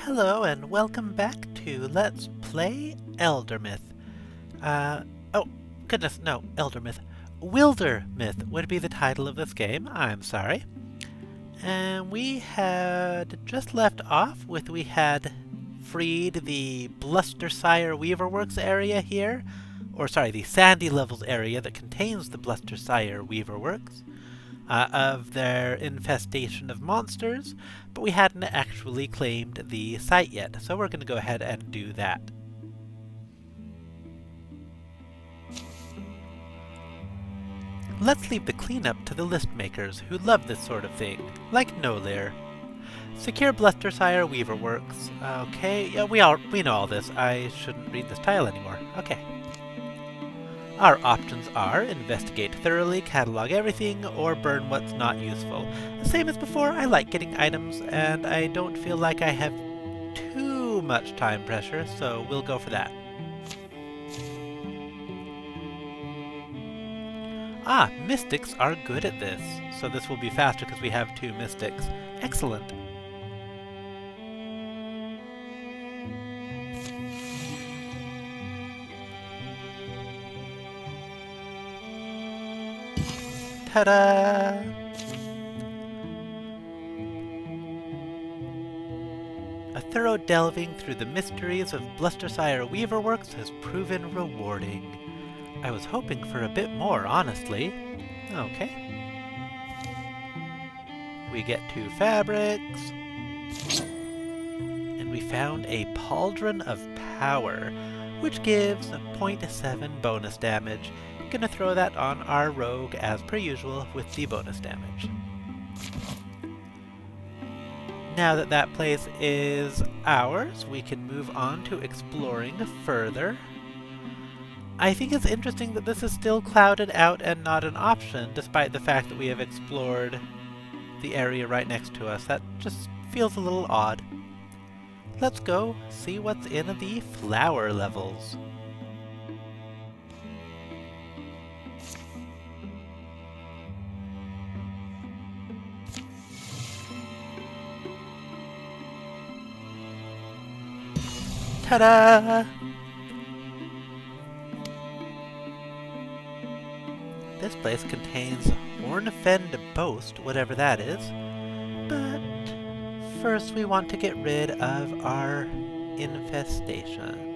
Hello and welcome back to Let's Play Eldermyth. Oh, goodness, no, Eldermyth. Wildermyth would be the title of this game, I'm sorry. And we had just left off with we had freed the Blustersire Weaverworks area here, or sorry, the Sandy Levels area that contains the Blustersire Weaverworks. Of their infestation of monsters, but we hadn't actually claimed the site yet, so we're going to go ahead and do that. Let's leave the cleanup to the list makers who love this sort of thing, like Nolir. Secure Blustersire Weaverworks. Okay, yeah, we know all this. I shouldn't read this tile anymore. Okay. Our options are investigate thoroughly, catalog everything, or burn what's not useful. The same as before, I like getting items, and I don't feel like I have too much time pressure, so we'll go for that. Ah, mystics are good at this, so this will be faster because we have 2 mystics. Excellent. Ta-da! A thorough delving through the mysteries of Blustersire Weaverworks has proven rewarding. I was hoping for a bit more, honestly. Okay. We get 2 fabrics. And we found a Pauldron of Power, which gives a 0.7 bonus damage. Gonna throw that on our rogue as per usual with the bonus damage. Now that that place is ours, we can move on to exploring further. I think it's interesting that this is still clouded out and not an option, despite the fact that we have explored the area right next to us. That just feels a little odd. Let's go see what's in the flower levels. Ta-da! This place contains Hornfend Boast, whatever that is. But first we want to get rid of our infestation.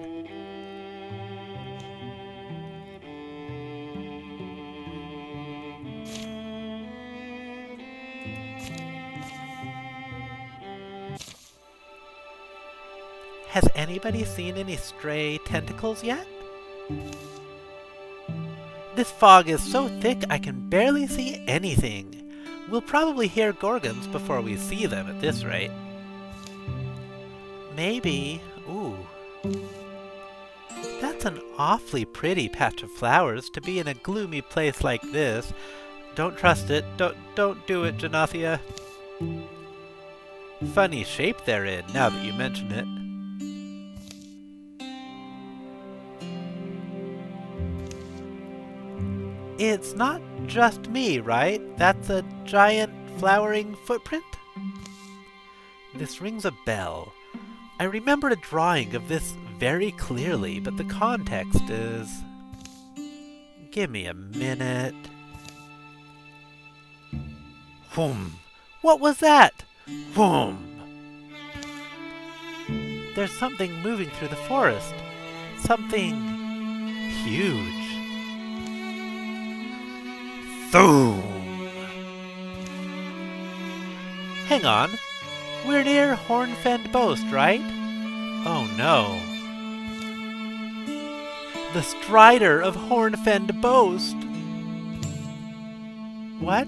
Has anybody seen any stray tentacles yet? This fog is so thick I can barely see anything. We'll probably hear Gorgons before we see them at this rate. Maybe... ooh. That's an awfully pretty patch of flowers to be in a gloomy place like this. Don't trust it. Don't do it, Janathia. Funny shape they're in, now that you mention it. It's not just me, right? That's a giant flowering footprint? This rings a bell. I remember a drawing of this very clearly, but the context is... Give me a minute. Whoom! What was that? Whoom! There's something moving through the forest. Something... huge. Boom! Hang on. We're near Hornfend Boast, right? Oh no. The Strider of Hornfend Boast! What?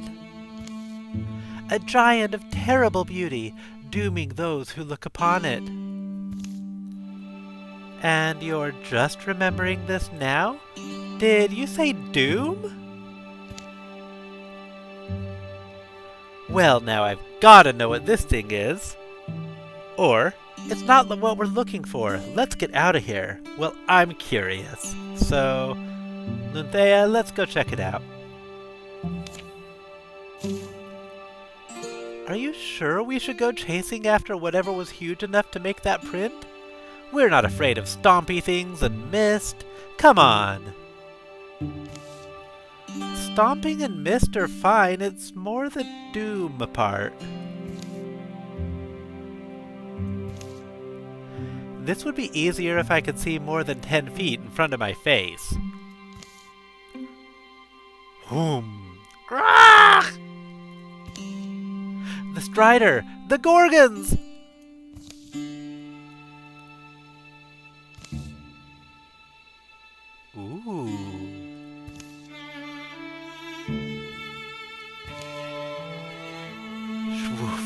A giant of terrible beauty, dooming those who look upon it. And you're just remembering this now? Did you say doom? Well, now I've gotta know what this thing is. Or, it's not what we're looking for. Let's get out of here. Well, I'm curious. So, Lunthea, let's go check it out. Are you sure we should go chasing after whatever was huge enough to make that print? We're not afraid of stompy things and mist. Come on! Stomping and mist are fine, it's more the doom part. This would be easier if I could see more than 10 feet in front of my face. Whoom! Grah! The Strider! The Gorgons! Ooh. Shwoof.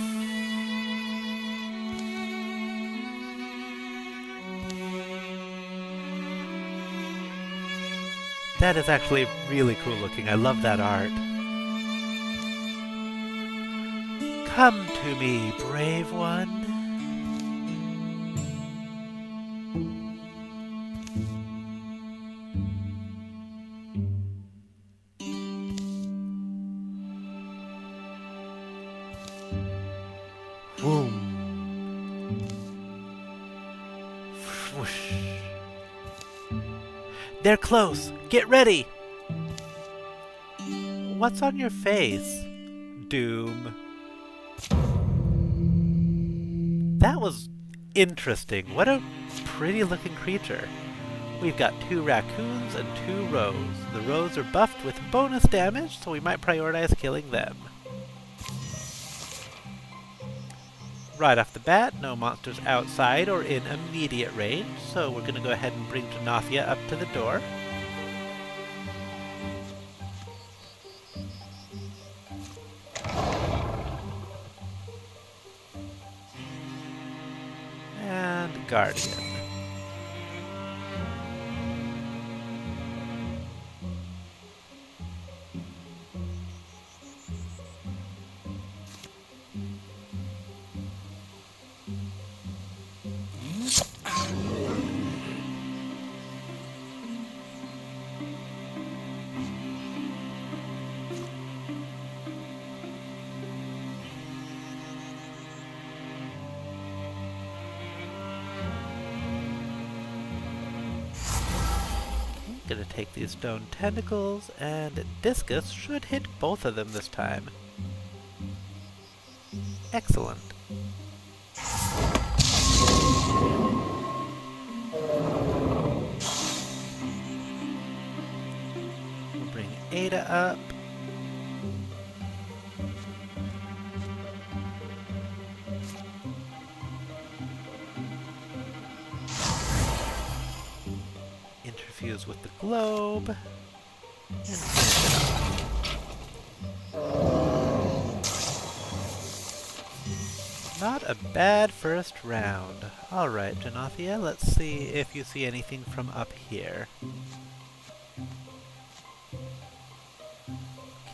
That is actually really cool looking. I love that art. Come to me, brave one. Boom. Whoosh. They're close. Get ready. What's on your face? Doom. That was interesting. What a pretty looking creature. We've got 2 raccoons and 2 roes. The roes are buffed with bonus damage, so we might prioritize killing them. Right off the bat, no monsters outside or in immediate range, so we're going to go ahead and bring Janathia up to the door. And Guardian. Gonna take these stone tentacles, and Discus should hit both of them this time. Excellent. We'll bring Ada up. Interfuse with the globe, and finish it off. Not a bad first round. Alright, Janathia, let's see if you see anything from up here.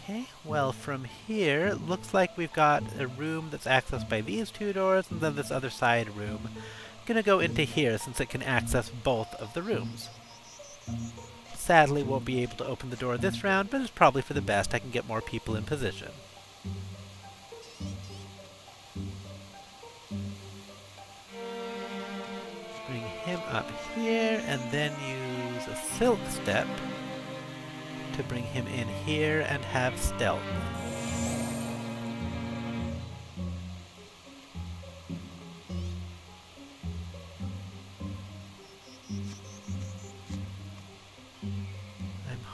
Okay, well from here, it looks like we've got a room that's accessed by these 2 doors, and then this other side room. Gonna go into here since it can access both of the rooms. Sadly, won't be able to open the door this round, but it's probably for the best. I can get more people in position. Bring him up here, and then use a silk step to bring him in here and have stealth.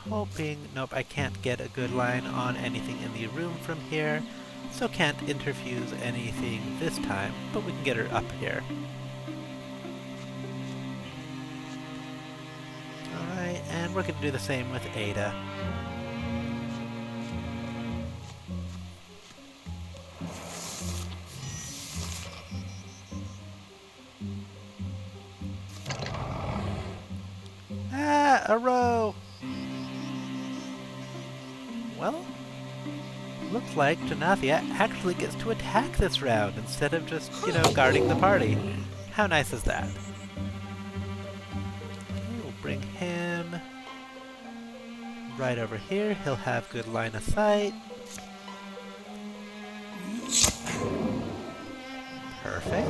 Hoping, nope, I can't get a good line on anything in the room from here, so can't interfuse anything this time, but we can get her up here. Alright, and we're going to do the same with Ada. Ah, a row! Well, looks like Janathia actually gets to attack this round instead of just, you know, guarding the party. How nice is that? We'll bring him right over here. He'll have good line of sight. Perfect.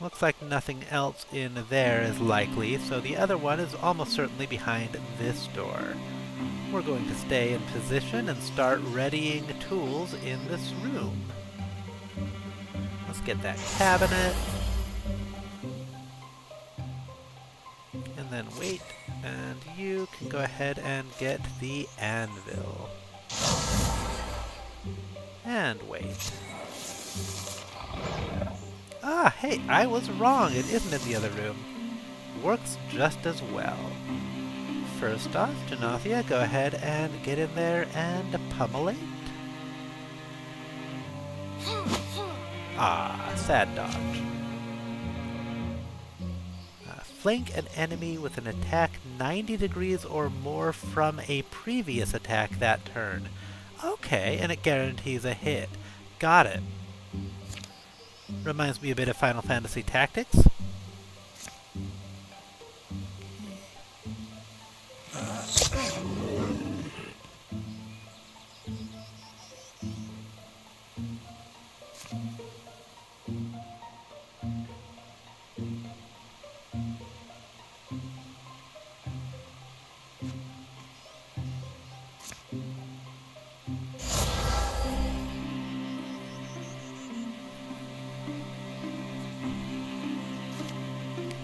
Looks like nothing else in there is likely, so the other one is almost certainly behind this door. We're going to stay in position and start readying tools in this room. Let's get that cabinet. And then wait, and you can go ahead and get the anvil. And wait. Ah, hey, I was wrong. It isn't in the other room. Works just as well. First off, Janathia, go ahead and get in there and pummel. Ah, sad dodge. Flank an enemy with an attack 90 degrees or more from a previous attack that turn. Okay, and it guarantees a hit. Got it. Reminds me a bit of Final Fantasy Tactics.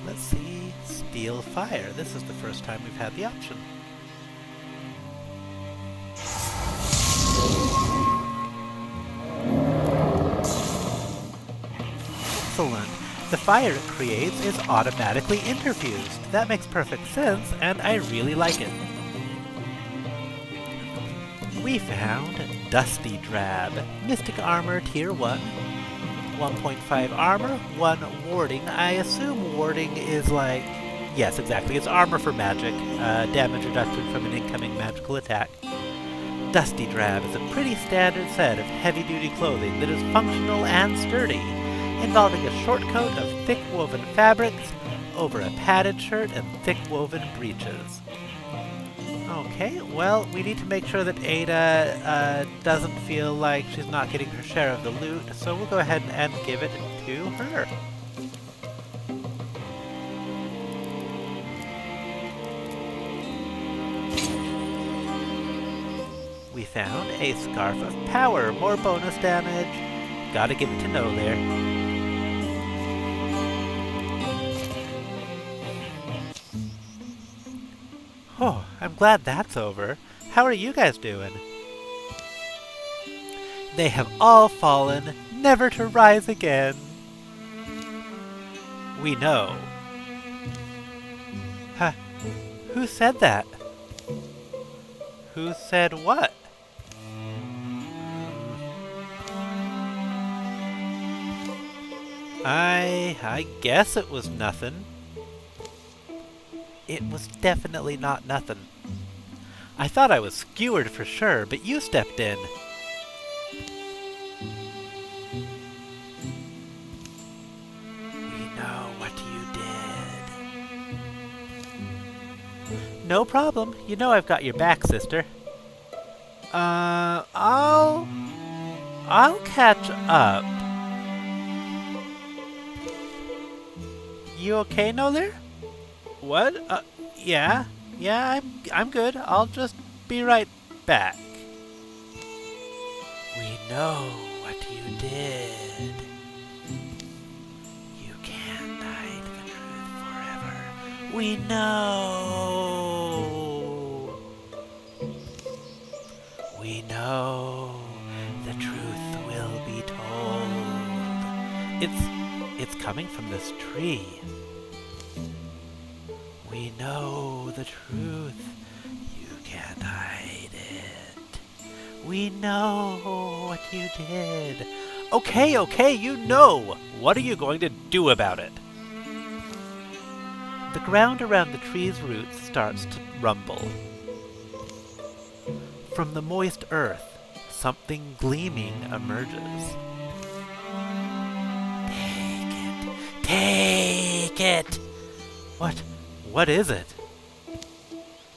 Let's see, Steel Fire. This is the first time we've had the option. Excellent. The fire it creates is automatically interfused. That makes perfect sense, and I really like it. We found Dusty Drab. Mystic Armor Tier 1. 1.5 armor, 1 warding. I assume warding is like... Yes, exactly. It's armor for magic. Damage reduction from an incoming magical attack. Dusty Drab is a pretty standard set of heavy-duty clothing that is functional and sturdy, involving a short coat of thick woven fabrics over a padded shirt and thick woven breeches. Okay, well, we need to make sure that Ada doesn't feel like she's not getting her share of the loot, so we'll go ahead and give it to her. We found a Scarf of Power, more bonus damage. Gotta give it to No there. Oh, I'm glad that's over. How are you guys doing? They have all fallen, never to rise again. We know. Huh? Who said that? Who said what? I guess it was nothing. It was definitely not nothing. I thought I was skewered for sure, but you stepped in. We know what you did. No problem. You know I've got your back, sister. I'll catch up. You okay, Nolir? What? Yeah, I'm good. I'll just be right back. We know what you did. You can't hide the truth forever. We know. We know the truth will be told. It's coming from this tree. We know the truth. You can't hide it. We know what you did. Okay, you know. What are you going to do about it? The ground around the tree's roots starts to rumble. From the moist earth, something gleaming emerges. Take it! What is it?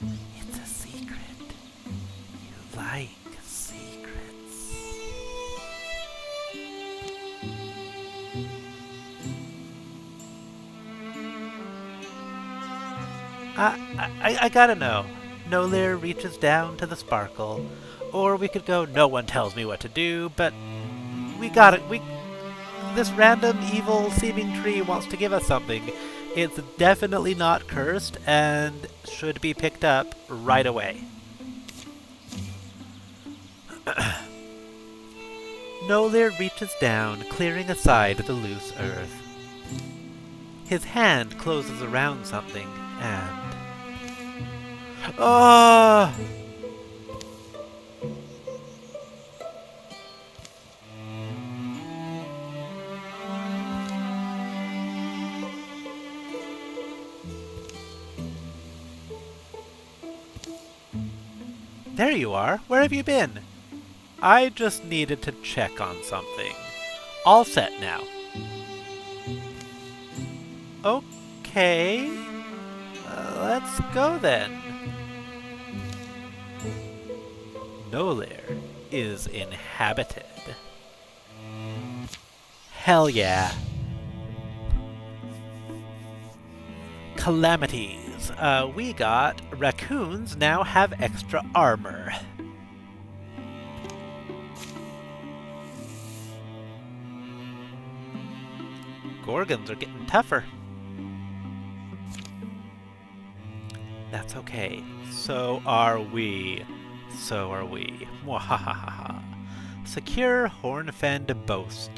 It's a secret. You like secrets. I gotta know. Nolir reaches down to the sparkle. Or we could go, no one tells me what to do, but we got it. This random evil seeming tree wants to give us something. It's definitely not cursed and should be picked up right away. Nolir reaches down, clearing aside the loose earth. His hand closes around something, and... Oh! There you are. Where have you been? I just needed to check on something. All set now. Okay. Let's go then. Nolir is inhabited. Hell yeah. Calamities. We got raccoons now have extra armor. Gorgons are getting tougher. That's okay. So are we. So are we. Mwahahaha. Secure Hornfend Boast.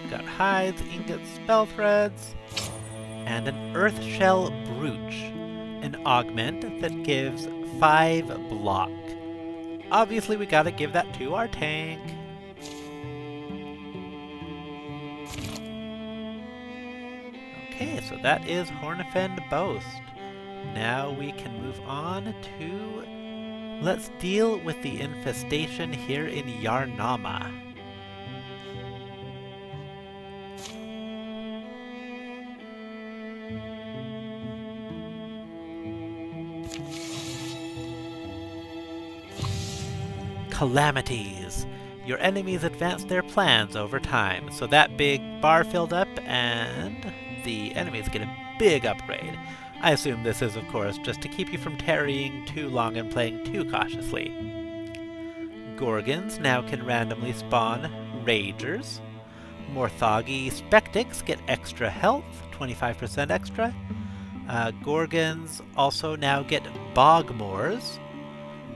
Got hides, ingots, spell threads, and an earth shell brooch, an augment that gives 5 block. Obviously we gotta give that to our tank. Okay, so that is Hornfend Boast. Now we can move on to... Let's deal with the infestation here in Yarnama. Calamities. Your enemies advance their plans over time, so that big bar filled up and the enemies get a big upgrade. I assume this is, of course, just to keep you from tarrying too long and playing too cautiously. Gorgons now can randomly spawn Ragers. Morthagi Spectics get extra health, 25% extra. Gorgons also now get Bogmores.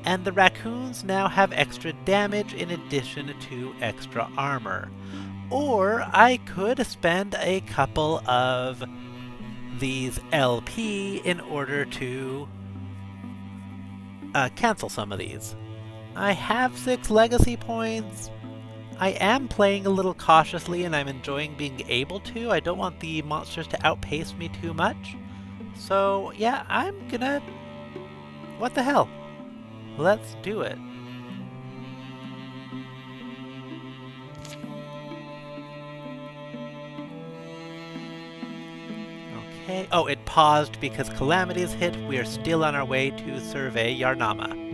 And the raccoons now have extra damage in addition to extra armor. Or I could spend a couple of these LP in order to cancel some of these. I have 6 legacy points. I am playing a little cautiously and I'm enjoying being able to. I don't want the monsters to outpace me too much. So yeah, I'm gonna... What the hell? Let's do it. Okay. Oh, it paused because calamities hit. We are still on our way to survey Yarnama.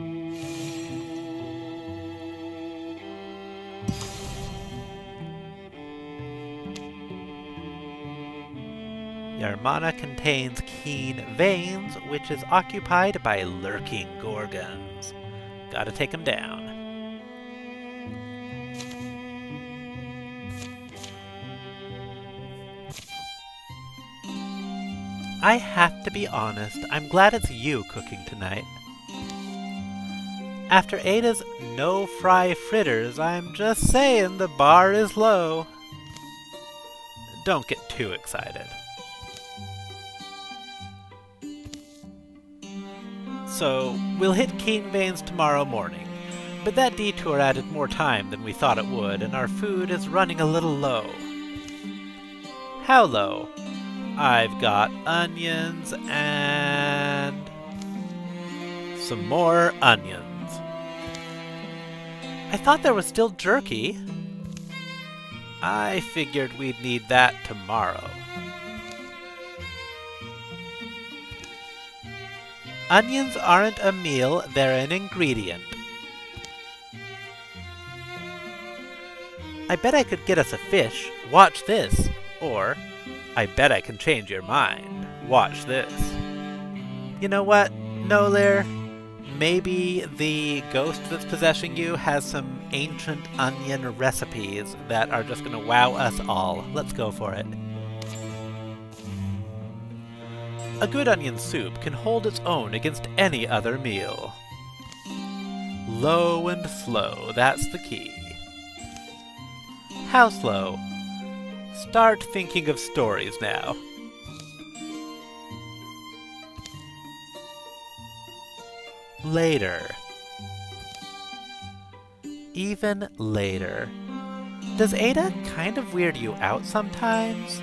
Yarnama contains Keen Veins, which is occupied by lurking Gorgons. Gotta take them down. I have to be honest, I'm glad it's you cooking tonight. After Ada's no-fry fritters, I'm just saying the bar is low. Don't get too excited. So, we'll hit Keen Veins tomorrow morning, but that detour added more time than we thought it would, and our food is running a little low. How low? I've got onions and... some more onions. I thought there was still jerky. I figured we'd need that tomorrow. Onions aren't a meal, they're an ingredient. I bet I could get us a fish. Watch this. Or, I bet I can change your mind. Watch this. You know what, Nolir? Maybe the ghost that's possessing you has some ancient onion recipes that are just gonna wow us all. Let's go for it. A good onion soup can hold its own against any other meal. Low and slow, that's the key. How slow? Start thinking of stories now. Later. Even later. Does Ada kind of weird you out sometimes?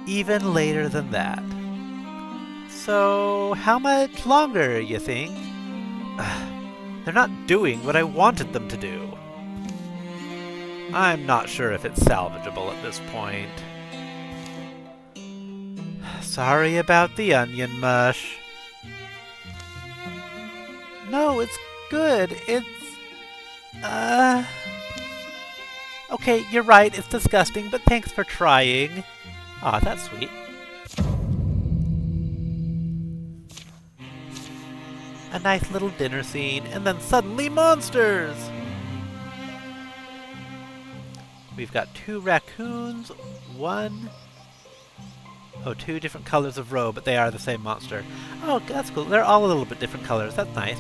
Even later than that. So, how much longer, you think? They're not doing what I wanted them to do. I'm not sure if it's salvageable at this point. Sorry about the onion mush. No, it's good. It's... Okay, you're right, it's disgusting, but thanks for trying. Aw, that's sweet. A nice little dinner scene, and then suddenly monsters! We've got 2 raccoons, 1... Oh, 2 different colors of roe, but they are the same monster. Oh, that's cool. They're all a little bit different colors. That's nice.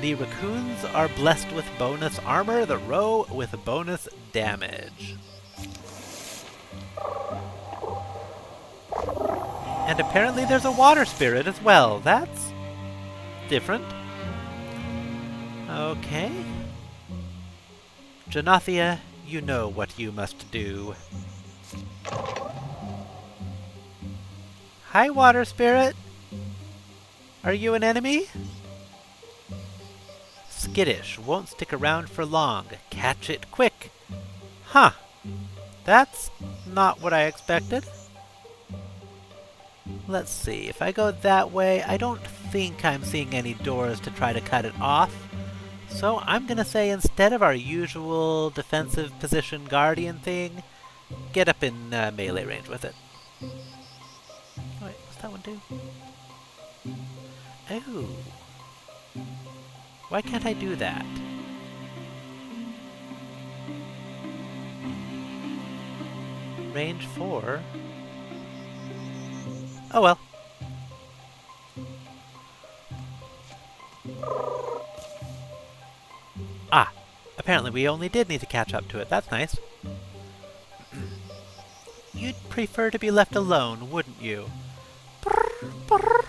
The raccoons are blessed with bonus armor, the roe with bonus damage. And apparently there's a water spirit as well. That's different. Okay. Janathia, you know what you must do. Hi, water spirit. Are you an enemy? Skittish, won't stick around for long. Catch it quick. Huh. That's not what I expected. Let's see, if I go that way, I don't think I'm seeing any doors to try to cut it off. So I'm gonna say instead of our usual defensive position guardian thing, get up in melee range with it. Oh, wait, what's that one do? Oh. Why can't I do that? Range 4? Oh well. Ah, apparently we only did need to catch up to it. That's nice. You'd prefer to be left alone, wouldn't you? Brr, brr.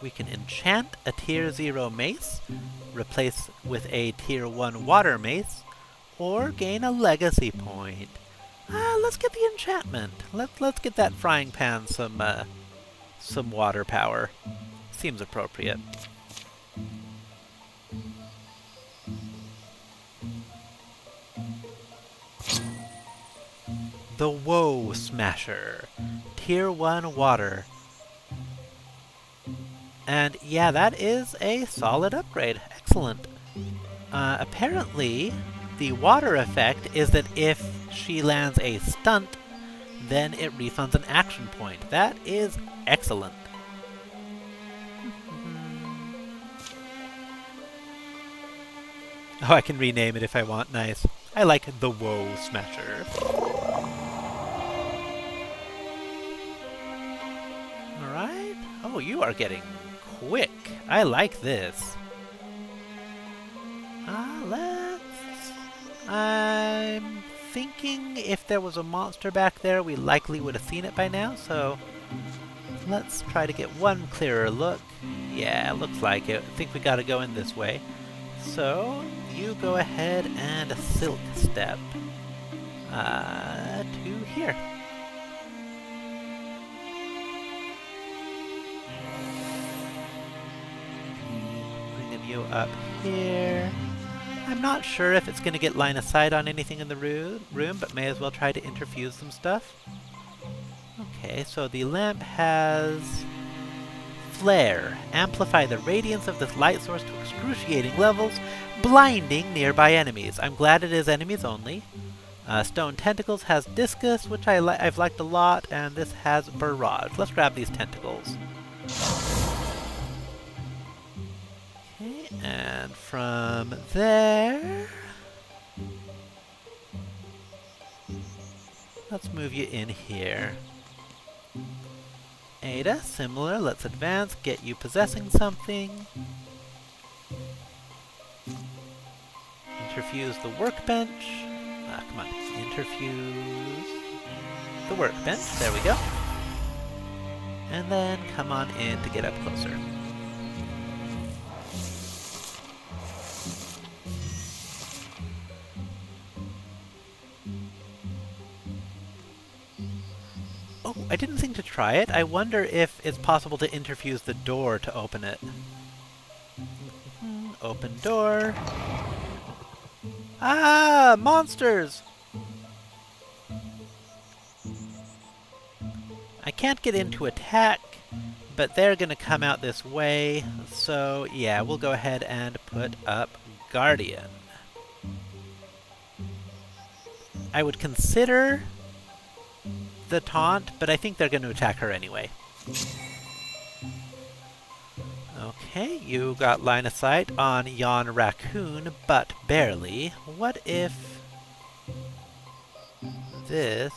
We can enchant a tier 0 mace, replace with a tier 1 water mace, or gain a legacy point. Let's get the enchantment. Let's get that frying pan some water power. Seems appropriate. The Woe Smasher. Tier 1 water. And yeah, that is a solid upgrade. Excellent. Apparently, the water effect is that if she lands a stunt, then it refunds an action point. That is excellent. Oh, I can rename it if I want. Nice. I like the Woe Smasher. Alright. Oh, you are getting quick. I like this. I'm thinking if there was a monster back there, we likely would have seen it by now, so let's try to get one clearer look. Yeah, looks like it. I think we gotta go in this way. So, you go ahead and silk step to here. Bring in you up here. I'm not sure if it's going to get line of sight on anything in the room, but may as well try to interfuse some stuff. Okay, so the lamp has flare. Amplify the radiance of this light source to excruciating levels, blinding nearby enemies. I'm glad it is enemies only. Stone Tentacles has Discus, which I've liked a lot, and this has Barrage. Let's grab these tentacles. Okay, and from there, let's move you in here. Ada, similar. Let's advance, get you possessing something. Interfuse the workbench. Come on. Interfuse the workbench. There we go. And then come on in to get up closer. Oh, I didn't think to try it. I wonder if it's possible to interfuse the door to open it. Open door. Ah, monsters! I can't get in to attack, but they're gonna come out this way, so yeah, we'll go ahead and put up Guardian. I would consider the taunt, but I think they're gonna attack her anyway. Okay, you got line of sight on yon raccoon, but barely. What if this...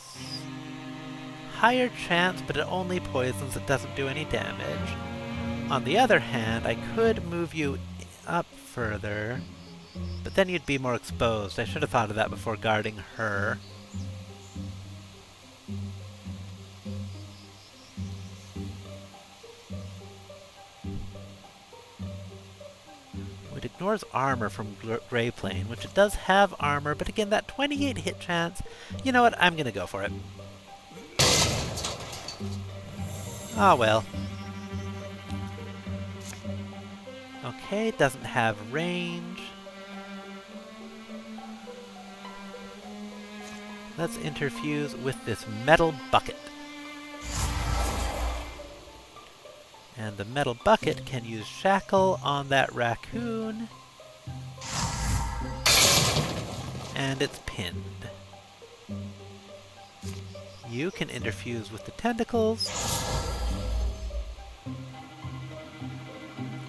higher chance, but it only poisons, it doesn't do any damage. On the other hand, I could move you up further, but then you'd be more exposed. I should have thought of that before guarding her. It ignores armor from Gray Plane, which it does have armor, but again, that 28 hit chance, you know what, I'm gonna go for it. Ah, well. Okay, doesn't have range. Let's interfuse with this metal bucket. And the metal bucket can use Shackle on that raccoon. And it's pinned. You can interfuse with the tentacles,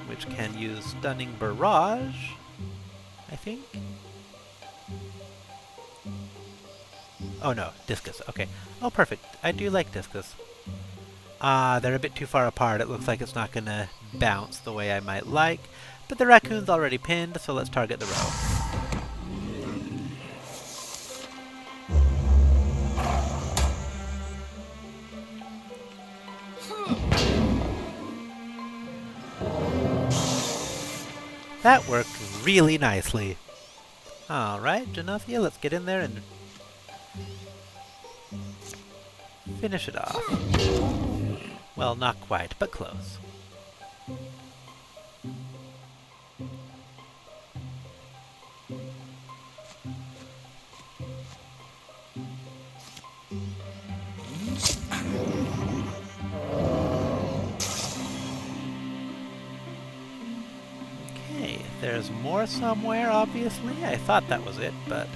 which can use Stunning Barrage, I think. Oh no, Discus, okay. Oh perfect, I do like Discus. They're a bit too far apart. It looks like it's not gonna bounce the way I might like. But the raccoon's already pinned, so let's target the row. That worked really nicely. Alright, Genothia, let's get in there and finish it off. Well, not quite, but close. Okay, there's more somewhere, obviously. I thought that was it, but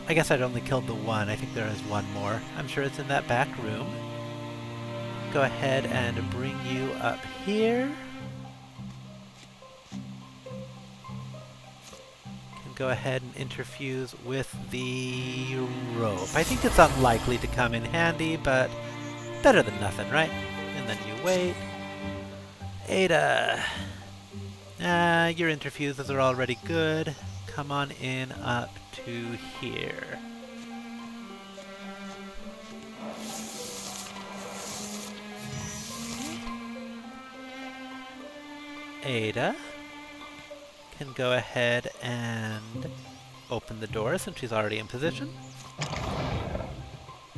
I guess I'd only killed the one. I think there is one more. I'm sure it's in that back room. Go ahead and bring you up here. Can go ahead and interfuse with the rope. I think it's unlikely to come in handy, but better than nothing, right? And then you wait. Ada. Your interfuses are already good. Come on in up to here. Ada can go ahead and open the door since she's already in position.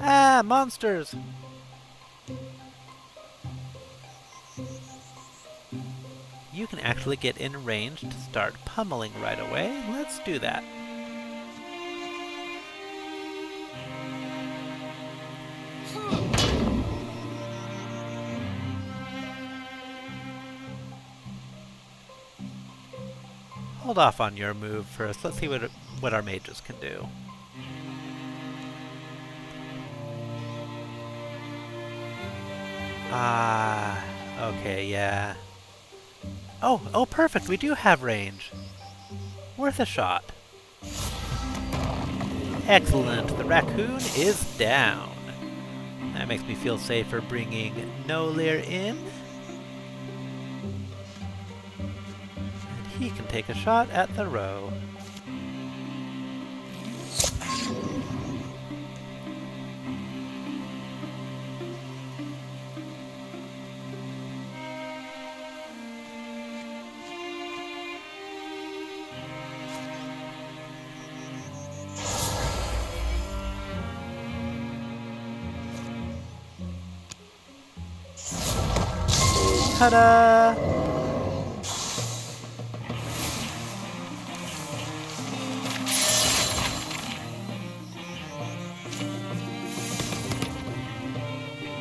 Ah, monsters! you can actually get in range to start pummeling right away. Let's do that. Hold off on your move first. Let's see what our mages can do. Ah, okay, yeah. Oh, perfect, we do have range. Worth a shot. Excellent, the raccoon is down. That makes me feel safer bringing Nolir in. And he can take a shot at the row. Ta-da!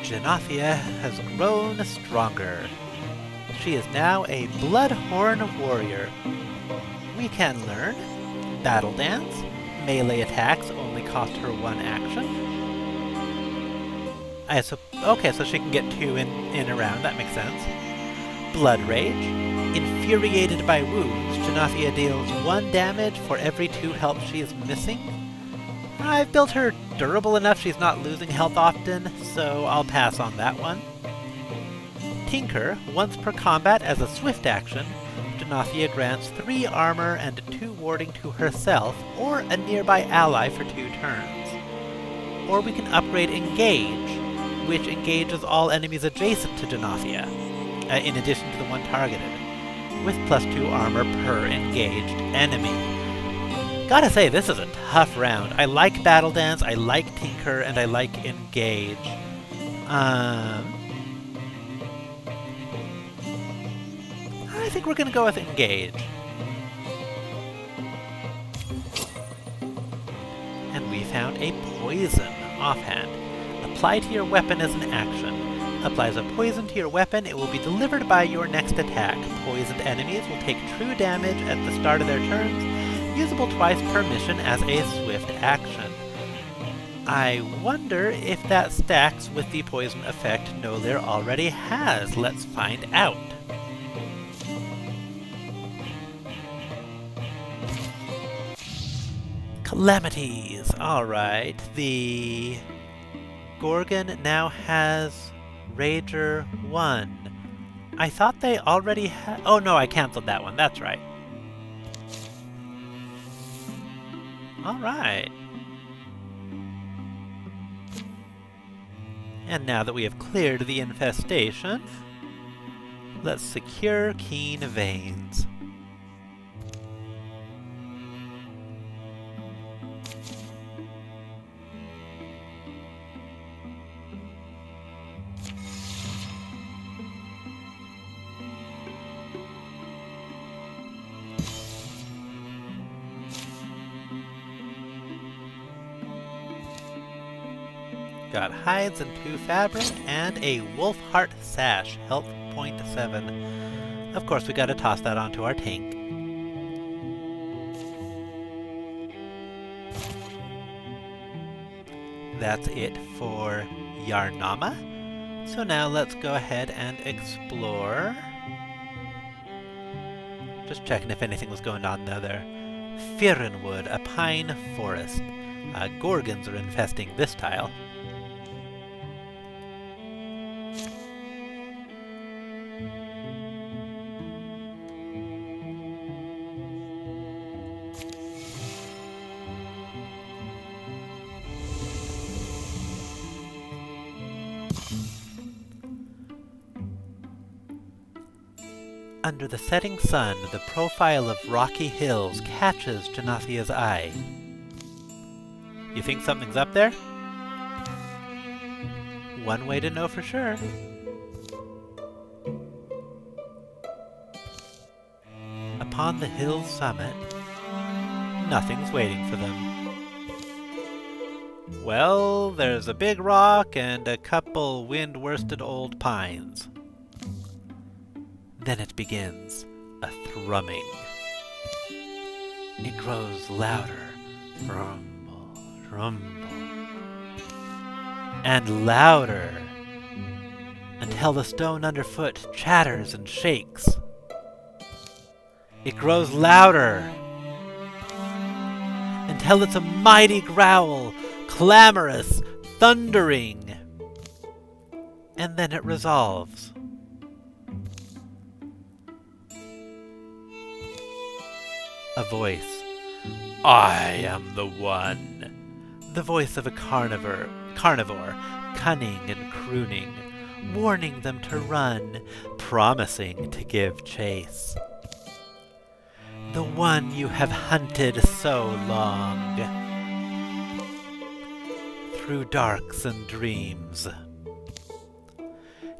Janathia has grown stronger. She is now a Bloodhorn warrior. We can learn Battle Dance. Melee attacks only cost her 1 action. Okay, so she can get 2 in a round. That makes sense. Blood Rage. Infuriated by wounds, Janathia deals 1 damage for every 2 health she is missing. I've built her durable enough she's not losing health often, so I'll pass on that one. Tinker. Once per combat as a swift action, Janathia grants 3 armor and 2 warding to herself or a nearby ally for 2 turns. Or we can upgrade Engage, which engages all enemies adjacent to Janathia, in addition to the one targeted, with +2 armor per engaged enemy. Gotta say, this is a tough round. I like Battle Dance, I like Tinker, and I like Engage. I think we're gonna go with Engage. And we found a Poison offhand. Apply to your weapon as an action. Applies a poison to your weapon, it will be delivered by your next attack. Poisoned enemies will take true damage at the start of their turns, usable twice per mission as a swift action. I wonder if that stacks with the poison effect Nolir already has. Let's find out. Calamities! Alright, the Gorgon now has Rager 1. I thought they already had... Oh no, I cancelled that one, that's right. Alright. And now that we have cleared the infestation, let's secure Keen Veins. Got hides and 2 fabric, and a wolf heart sash, health point 7. Of course, we gotta toss that onto our tank. That's it for Yarnama. So now let's go ahead and explore. Just checking if anything was going on there. Firrenwood, a pine forest. Gorgons are infesting this tile. Under the setting sun, the profile of rocky hills catches Janathia's eye. You think something's up there? One way to know for sure. upon the hill's summit, nothing's waiting for them. Well, there's a big rock and a couple wind-worsted old pines. Then it begins, a thrumming. It grows louder, rumble, rumble, and louder, until the stone underfoot chatters and shakes. It grows louder, until it's a mighty growl, clamorous, thundering, and then it resolves. A voice. I am the one. The voice of a carnivore, cunning and crooning, warning them to run, promising to give chase. The one you have hunted so long, through darks and dreams.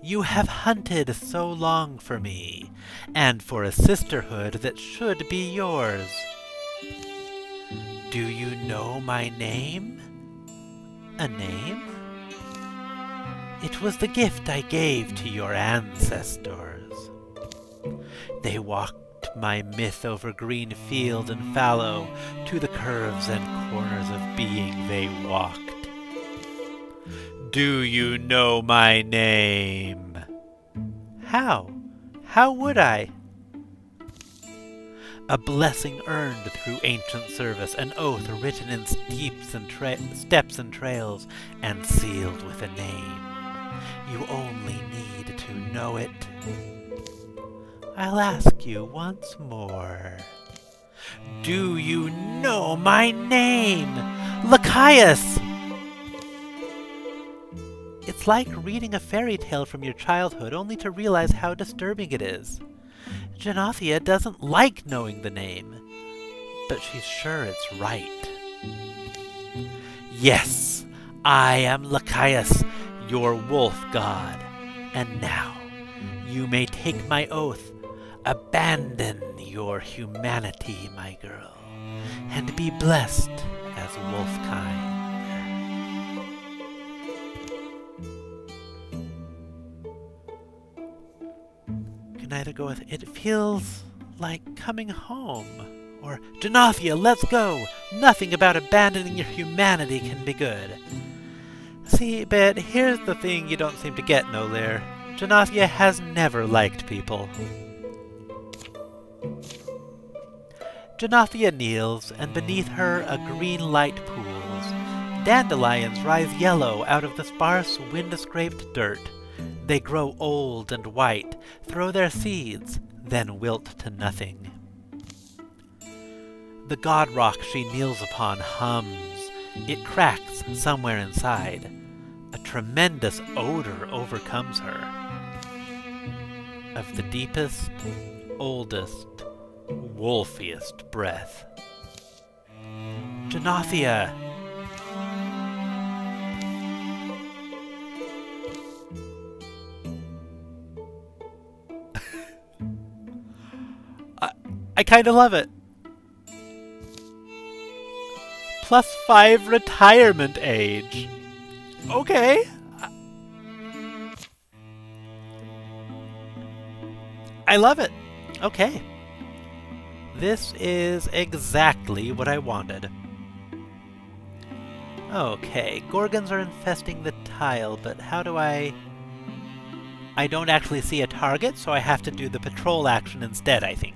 You have hunted so long for me, and for a sisterhood that should be yours. Do you know my name? A name? It was the gift I gave to your ancestors. They walked my myth over green field and fallow, to the curves and corners of being they walked. Do you know my name? How? How would I? A blessing earned through ancient service, an oath written in steps and trails, and sealed with a name. You only need to know it. I'll ask you once more. Do you know my name? Lycaeus! It's like reading a fairy tale from your childhood only to realize how disturbing it is. Genothea doesn't like knowing the name, but she's sure it's right. Yes, I am Lycaeus, your wolf god, and now you may take my oath. Abandon your humanity, my girl, and be blessed as wolfkind. Can either go with it feels like coming home, or Genothea, let's go! Nothing about abandoning your humanity can be good. See, but here's the thing you don't seem to get, Nolair. Genothea has never liked people. Genothea kneels, and beneath her a green light pools. Dandelions rise yellow out of the sparse, wind-scraped dirt. They grow old and white, throw their seeds, then wilt to nothing. The god rock she kneels upon hums. It cracks somewhere inside. A tremendous odor overcomes her. Of the deepest, oldest, wolfiest breath. Genothea! I kinda love it. +5 retirement age. Okay. I love it. Okay. This is exactly what I wanted. Okay, Gorgons are infesting the tile, but how do I don't actually see a target, so I have to do the patrol action instead, I think.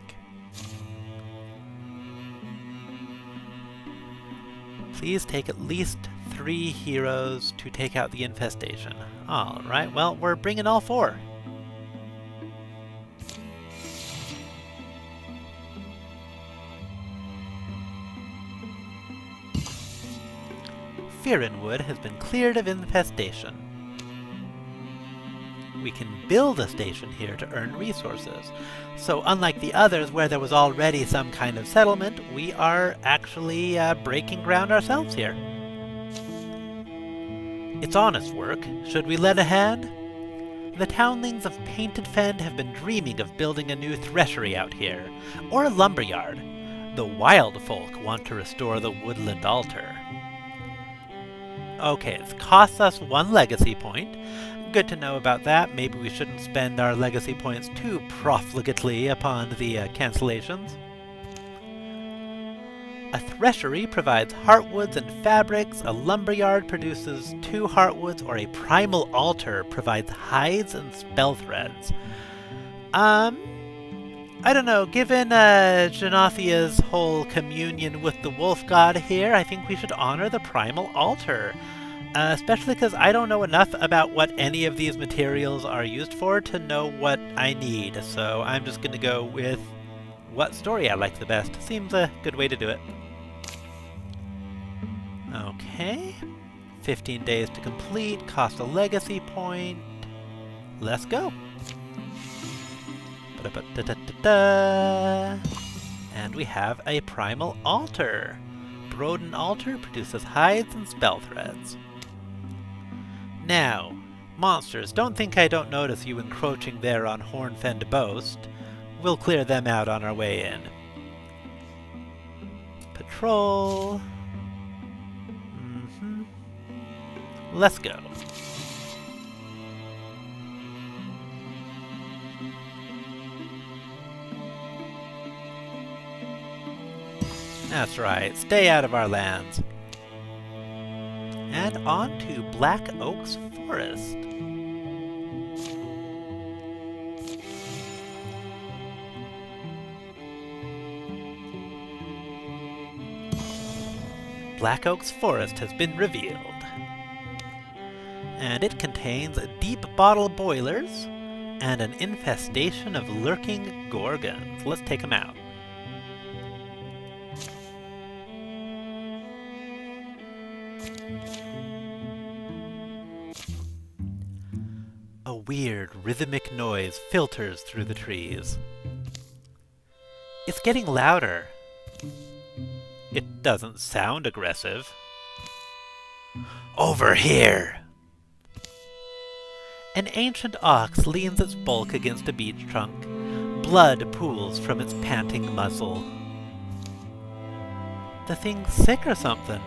Please take at least 3 heroes to take out the infestation. Alright, well, we're bringing all 4. Firenwood has been cleared of infestation. We can build a station here to earn resources. So unlike the others where there was already some kind of settlement, we are actually breaking ground ourselves here. It's honest work. Should we lend a hand? The townlings of Painted Fen have been dreaming of building a new threshery out here, or a lumberyard. The wild folk want to restore the woodland altar. Okay, it's cost us 1 legacy point. Good to know about that. Maybe we shouldn't spend our legacy points too profligately upon the cancellations. A threshery provides heartwoods and fabrics, a lumberyard produces 2 heartwoods, or a primal altar provides hides and spell threads. I don't know, given Genothia's whole communion with the wolf god here, I think we should honor the primal altar. Especially because I don't know enough about what any of these materials are used for to know what I need, so I'm just going to go with what story I like the best. Seems a good way to do it. Okay. 15 days to complete, cost a legacy point. Let's go. And we have a primal altar. Broden altar produces hides and spell threads. Now, monsters, don't think I don't notice you encroaching there on Hornfend Boast. We'll clear them out on our way in. Patrol. Let's go. That's right, stay out of our lands. And on to Black Oak's Forest. Black Oak's Forest has been revealed. And it contains deep bottle boilers and an infestation of lurking Gorgons. Let's take them out. A weird, rhythmic noise filters through the trees. It's getting louder. It doesn't sound aggressive. Over here! An ancient ox leans its bulk against a beech trunk. Blood pools from its panting muzzle. The thing's sick or something.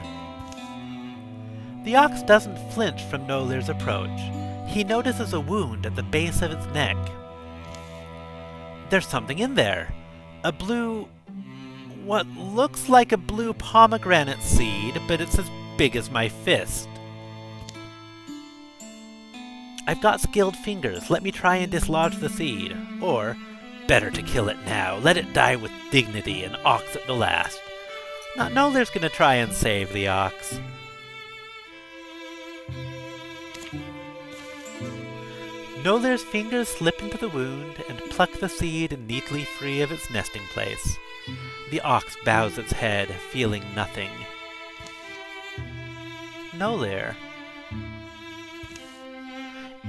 The ox doesn't flinch from Nolir's approach. He notices a wound at the base of its neck. There's something in there. A blue... what looks like a blue pomegranate seed, but it's as big as my fist. I've got skilled fingers. Let me try and dislodge the seed. Or, better to kill it now. Let it die with dignity, an ox at the last. Now, Nolir's gonna try and save the ox. Nolir's fingers slip into the wound and pluck the seed neatly free of its nesting place. The ox bows its head, feeling nothing. Nolir.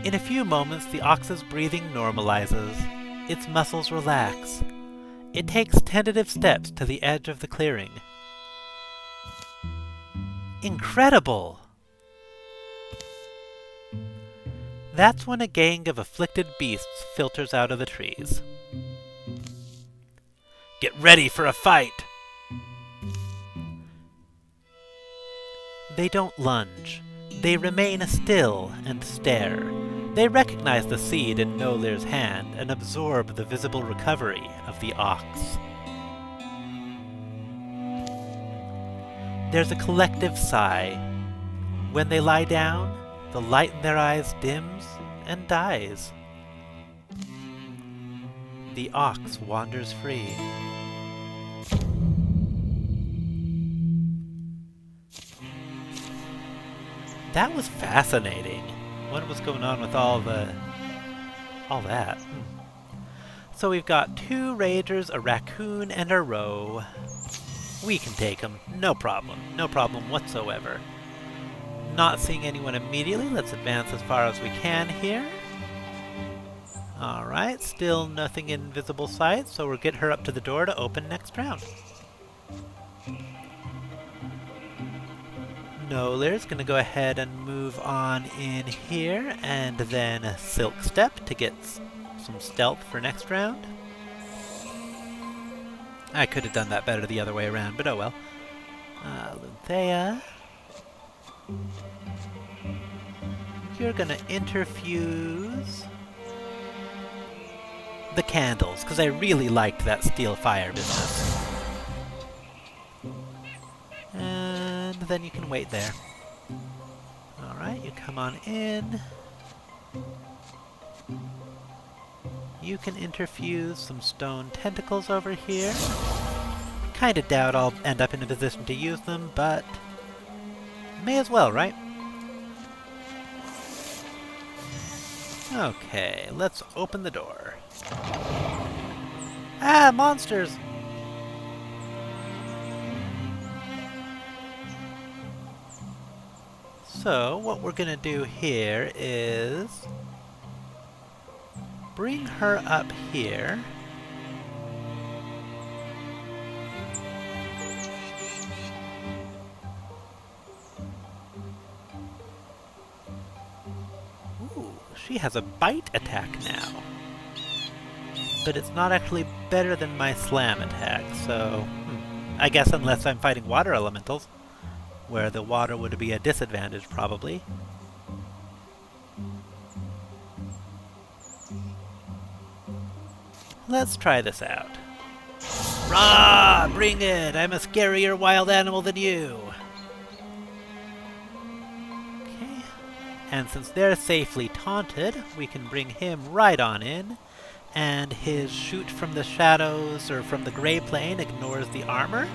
In a few moments, the ox's breathing normalizes. Its muscles relax. It takes tentative steps to the edge of the clearing. Incredible! That's when a gang of afflicted beasts filters out of the trees. Get ready for a fight! They don't lunge. They remain still and stare. They recognize the seed in Nolir's hand and absorb the visible recovery of the ox. There's a collective sigh. When they lie down, the light in their eyes dims and dies. The ox wanders free. That was fascinating. What was going on with all that? So we've got 2 ragers, a raccoon, and a roe. We can take them. No problem. No problem whatsoever. Not seeing anyone immediately. Let's advance as far as we can here. Alright, still nothing in visible sight, so we'll get her up to the door to open next round. Nolar's gonna go ahead and move on in here, and then Silk Step to get some stealth for next round. I could have done that better the other way around, but oh well. Lunthea, you're gonna interfuse the candles, because I really liked that steel fire business. And then you can wait there. Alright, you come on in. You can interfuse some stone tentacles over here. Kinda doubt I'll end up in a position to use them, but may as well, right? Okay, let's open the door. Ah, monsters! So, what we're gonna do here is bring her up here. Ooh, she has a bite attack now. But it's not actually better than my slam attack, so I guess unless I'm fighting water elementals, where the water would be a disadvantage, probably. Let's try this out. Rah! Bring it! I'm a scarier wild animal than you! Okay. And since they're safely taunted, we can bring him right on in, and his shoot from the shadows, or from the gray plane, ignores the armor.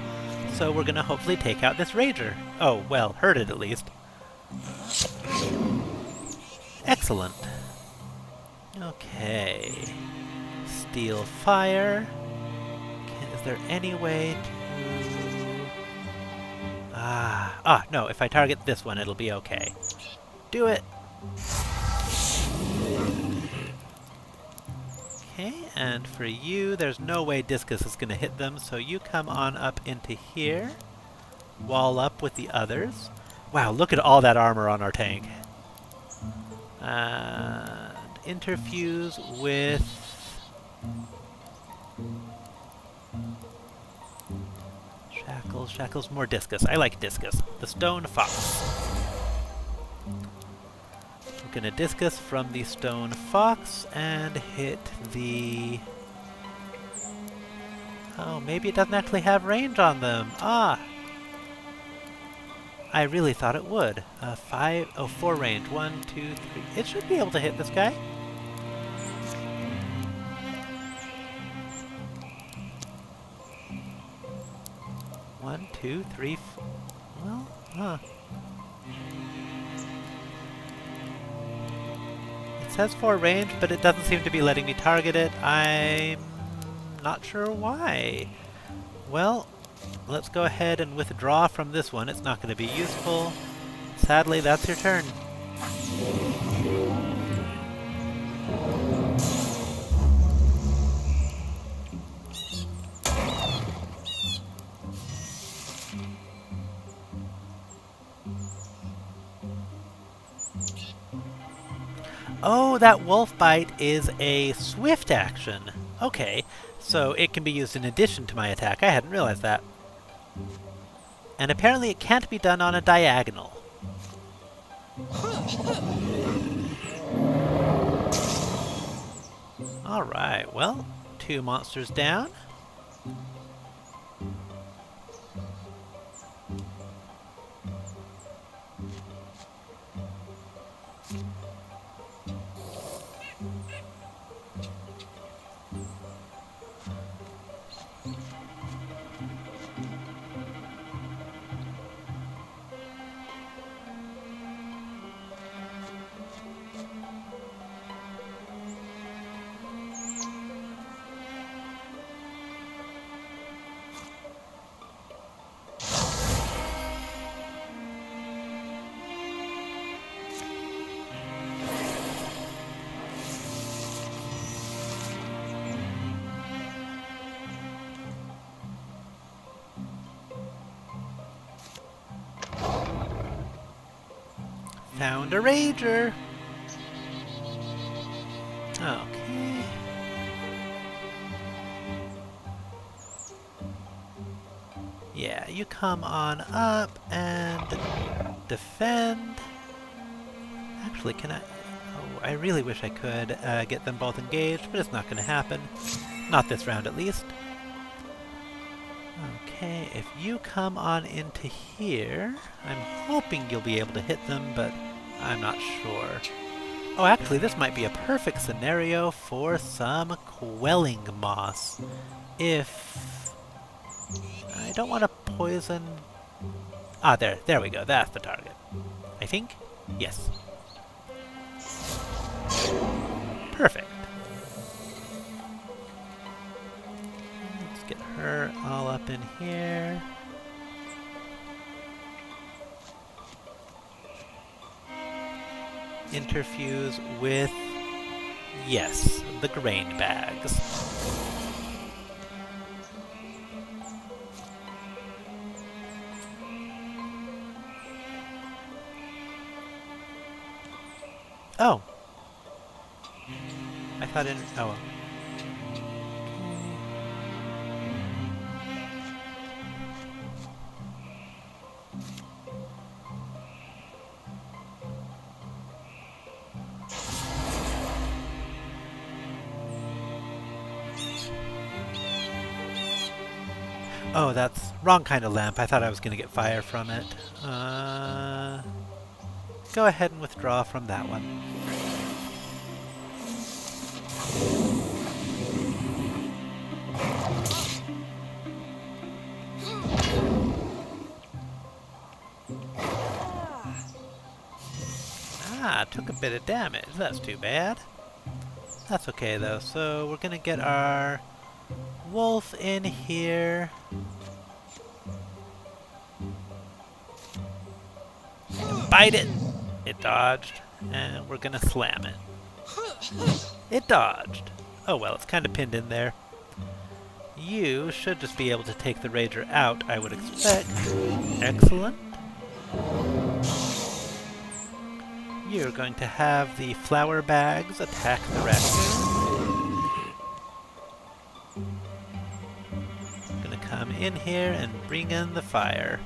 So we're gonna hopefully take out this rager. Oh, well, hurt it at least. Excellent. Okay. Steel fire. Is there any way to... no, if I target this one, it'll be okay. Do it! Okay, and for you, there's no way Discus is gonna hit them, so you come on up into here. Wall up with the others. Wow, look at all that armor on our tank. And interfuse with... Shackles, shackles, more Discus. I like Discus. The Stone Fox. I'm gonna Discus from the Stone Fox and hit the... Oh, maybe it doesn't actually have range on them. Ah! I really thought it would. 4 range. 1, 2, 3. It should be able to hit this guy. One, two, three. Well, It says 4 range, but it doesn't seem to be letting me target it. I'm not sure why. Well, let's go ahead and withdraw from this one. It's not going to be useful. Sadly, that's your turn. Oh, that wolf bite is a swift action. Okay, so it can be used in addition to my attack. I hadn't realized that. And apparently it can't be done on a diagonal. Alright, well, 2 monsters down. Found a rager. Okay. Yeah, you come on up and defend. Actually, can I... Oh, I really wish I could get them both engaged, but it's not going to happen. Not this round, at least. Okay, if you come on into here, I'm hoping you'll be able to hit them, but I'm not sure. Oh, actually, this might be a perfect scenario for some quelling moss. If... I don't want to poison... Ah, there we go. That's the target. I think? Yes. Perfect. Let's get her all up in here. Interfuse with... Yes, the grain bags. Oh! I thought in... Oh. Oh, that's wrong kind of lamp. I thought I was going to get fire from it. Go ahead and withdraw from that one. Ah, took a bit of damage. That's too bad. That's okay though. So we're going to get our wolf in here. Bite it! It dodged. And we're gonna slam it. It dodged. Oh well, it's kind of pinned in there. You should just be able to take the rager out, I would expect. Excellent. You're going to have the flower bags attack the raccoon. Gonna come in here and bring in the fire.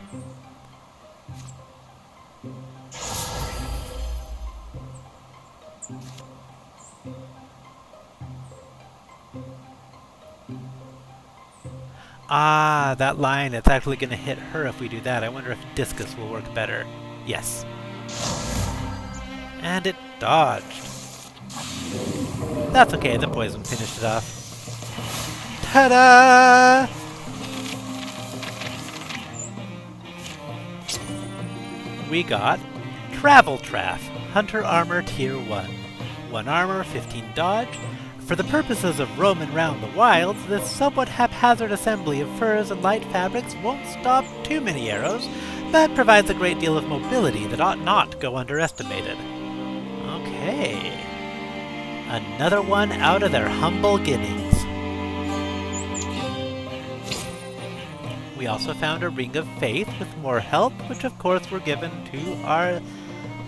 Ah, that line, it's actually going to hit her if we do that. I wonder if discus will work better. Yes. And it dodged. That's okay, the poison finished it off. Ta-da! We got Travel Traff, Hunter Armor Tier 1. 1 armor, 15 dodge. For the purposes of roaming round the wilds, this somewhat haphazard assembly of furs and light fabrics won't stop too many arrows, but provides a great deal of mobility that ought not go underestimated. Okay. Another one out of their humble beginnings. We also found a Ring of Faith with more health, which of course were given to our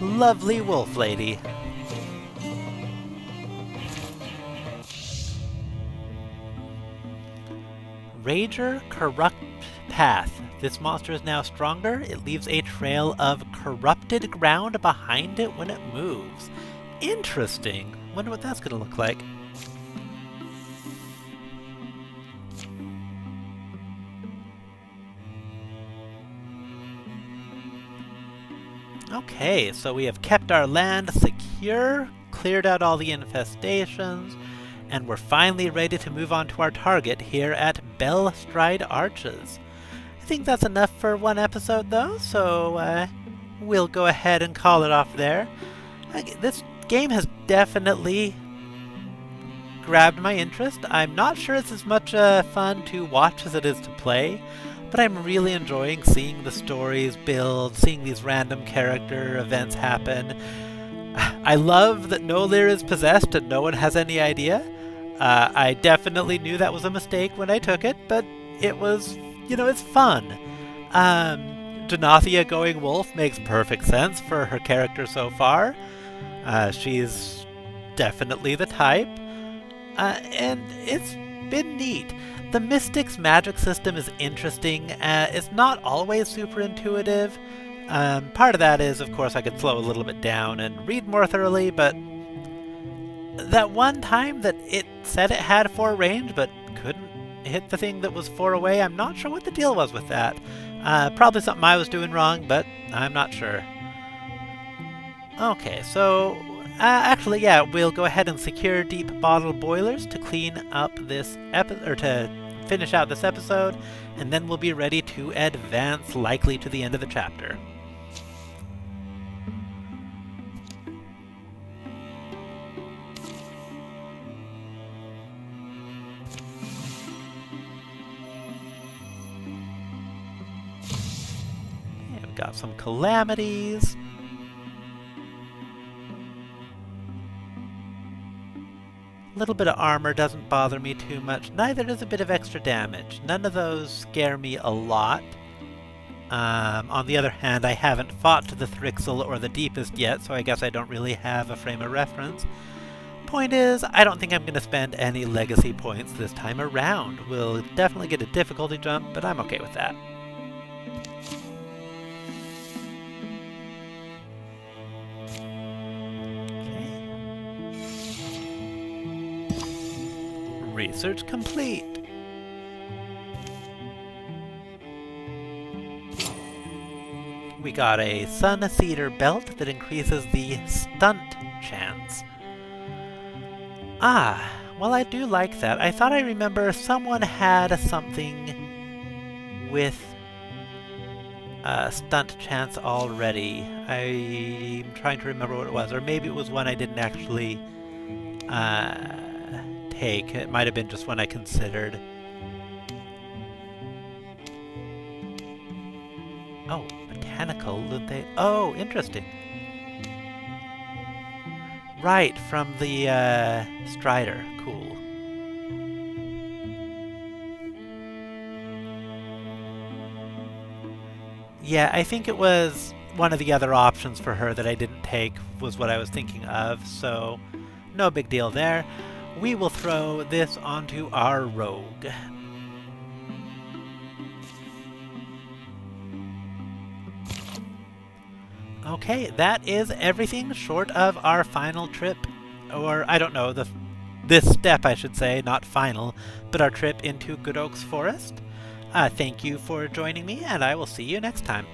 lovely wolf lady. Rager Corrupt Path. This monster is now stronger. It leaves a trail of corrupted ground behind it when it moves. Interesting. Wonder what that's gonna look like. Okay, so we have kept our land secure, cleared out all the infestations, and we're finally ready to move on to our target here at Bellstride Arches. I think that's enough for one episode though, so we'll go ahead and call it off there. This game has definitely grabbed my interest. I'm not sure it's as much fun to watch as it is to play, but I'm really enjoying seeing the stories build, seeing these random character events happen. I love that no Lear is possessed and no one has any idea. I definitely knew that was a mistake when I took it, but it was, you know, it's fun. Denathia going wolf makes perfect sense for her character so far. She's definitely the type. And it's been neat. The Mystic's magic system is interesting. It's not always super intuitive. Part of that is, of course, I could slow a little bit down and read more thoroughly, but that one time that it said it had 4 range but couldn't hit the thing that was 4 away, I'm not sure what the deal was with that. Probably something I was doing wrong, but I'm not sure. Okay, so actually, yeah, we'll go ahead and secure deep bottle boilers to clean up this or to finish out this episode, and then we'll be ready to advance likely to the end of the chapter. Yeah, we've got some calamities. A little bit of armor doesn't bother me too much. Neither does a bit of extra damage. None of those scare me a lot. On the other hand, I haven't fought to the Thrixel or the Deepest yet, so I guess I don't really have a frame of reference. Point is, I don't think I'm going to spend any legacy points this time around. We'll definitely get a difficulty jump, but I'm okay with that. Research complete. We got a Sun Cedar belt that increases the stunt chance. Ah, well, I do like that. I thought I remember someone had something with stunt chance already. I'm trying to remember what it was, or maybe it was one I didn't actually take. It might have been just one I considered. Oh, botanical, didn't they? Oh, interesting. Right, from the Strider. Cool. Yeah, I think it was one of the other options for her that I didn't take was what I was thinking of, so no big deal there. We will throw this onto our rogue. Okay, that is everything short of our final trip, or I don't know, this step I should say, not final, but our trip into Good Oak's Forest. Thank you for joining me, and I will see you next time.